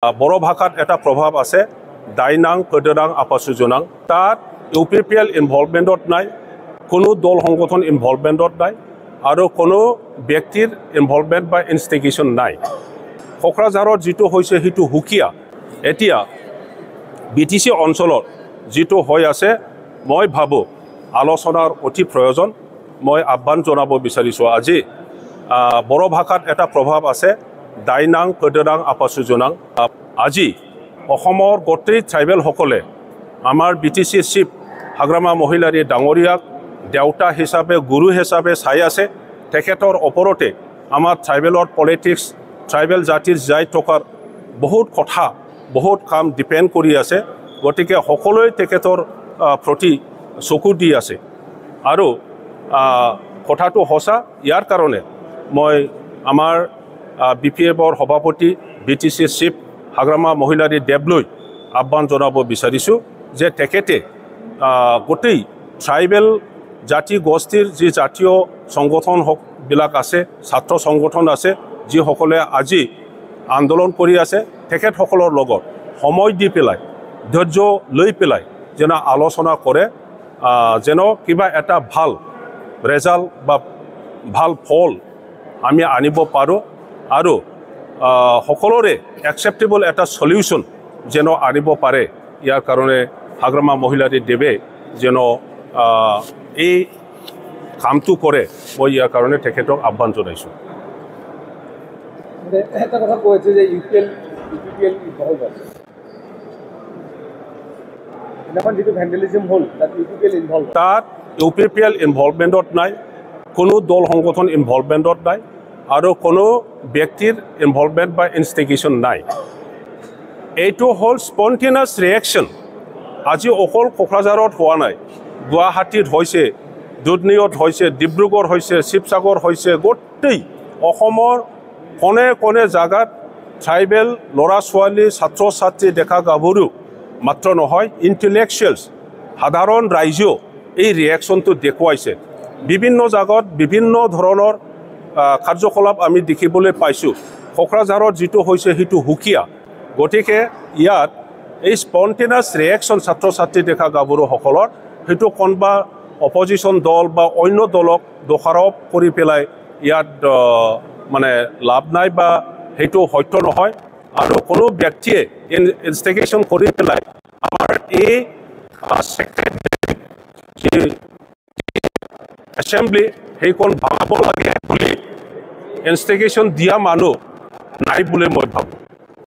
বড় ভাষাত এটা প্ৰভাব আছে দাইনাং কদৰাং আপাসুজনাং তাৰ ইউপিপিএল ইনভলভমেন্টত নাই কোনো দল সংগঠন ইনভলভমেন্টত নাই আৰু কোনো ব্যক্তিৰ ইনভলভমেন্ট বা ইনষ্টিগেশ্যন নাই কোকৰাঝাৰত যেটো হৈছে হেতু হুকিয়া এতিয়া বিটিসি অঞ্চলত যেটো হৈ আছে মই ভাবো আলোচনাৰ অতি প্ৰয়োজন মই আহ্বান জনাব বিচাৰিছো আজি বড় ভাষাত এটা প্ৰভাৱ আছে দাইনাং কদৰাং আপাসুজনাং আজি অসমৰ গোটেই ট্ৰাইবেল সকলে আমাৰ বিটিসি চিফ হাগ্ৰামা মহিলাৰী ডাঙৰীয়াক দেউতা হিচাপে গুৰু হিচাপে চাই আছে তেখেতৰ ওপৰতে আমাৰ ট্ৰাইবেলৰ পলিটিক্স ট্ৰাইবেল জাতিৰ যাই থকাৰ বহুত কথা বহুত কাম ডিপেন্ড কৰি আছে গতিকে সকলোৱে তেখেতৰ প্ৰতি চকু দি আছে আৰু কথাটো হসা ইয়াৰ কাৰণে মই আমাৰ বিপিএফৰ সভাপতি বিটিসি চিফ হাগ্ৰামা মহিলাৰী দেৱলৈ আহ্বান জনাব বিচাৰিছো যে তেখেতে গোটেই ট্ৰাইবেল জাতি গোষ্ঠীৰ যি জাতীয় সংগঠন বিলাক আছে ছাত্ৰ সংগঠন আছে যিসকলে আজি আন্দোলন কৰি আছে তেখেতসকলৰ লগত সময় দি পেলাই ধৈৰ্য লৈ পেলাই যেন আলোচনা কৰে যেন কিবা এটা ভাল ৰেজাল্ট বা ভাল ফল আমি আনিব পাৰোঁ আৰু সকলোৰে একসেপ্টেবল এটা সলিউশন যেন আনিব পাৰে ইয়াৰ কাৰণে হাগ্ৰামা মহিলাৰী দেৱে যেন এই কামটো কৰে মই ইয়াৰ কাৰণে তেখেতক আহ্বান জনাইছোঁ এটা কথা কৈছে যে ইউপিএল ইনভলভ আছে এখন যেটো ভ্যান্ডালিজম হল তাত ইউপিএল ইনভলভ তাত ইউপিপিএল ইনভলভমেন্টত নাই কোনো দল সংগঠন ইনভলভমেন্টত নাই আৰু কোনো ব্যক্তিৰ ইনভলভমেন্ট বা ইনষ্টিগেশ্যন নাই এইটো হল স্পন্টেনিয়াছ ৰিয়েকশ্যন আজি অকল কোকৰাঝাৰত হোৱা নাই গুৱাহাটীত হৈছে দুধনৈত হৈছে ডিব্ৰুগড় হৈছে শিৱসাগৰ হৈছে গোটেই অসমৰ কোনে কোনে জাগাত ট্ৰাইবেল ল'ৰা ছোৱালী ছাত্ৰ ছাত্ৰী দেখা গাভৰু মাত্ৰ নহয় ইণ্টেলেকচুৱেলছ সাধাৰণ ৰাইজেও এই ৰিয়েকশ্যনটো দেখুৱাইছে বিভিন্ন জাগাত বিভিন্ন ধৰণৰ কাৰ্যকলাপ আমি দেখিবলৈ পাইছোঁ কোকৰাঝাৰত যেটো হৈছে হেতু হুকিয়া গতিকে ইয়াত এই স্পন্টেনিয়াছ ৰিয়েকশ্যন ছাত্ৰ ছাত্ৰী দেখা গাভৰুসকলৰ হেতু কোনবা অপজিশ্যন দল বা অন্য দলক দোষাৰোপ কৰি পেলাই ইয়াত মানে লাভ নাই বা হেতু সত্য নহয় আৰু কোনো ব্যক্তিয়ে ইনষ্টিগেশ্যন কৰি পেলাই আমাৰ এই এছেম্বলি সেইখন ভাঙাব লাগে বুলি ইনষ্টিগেশ্যন দিয়া মানুহ নাই বুলি মই ভাবোঁ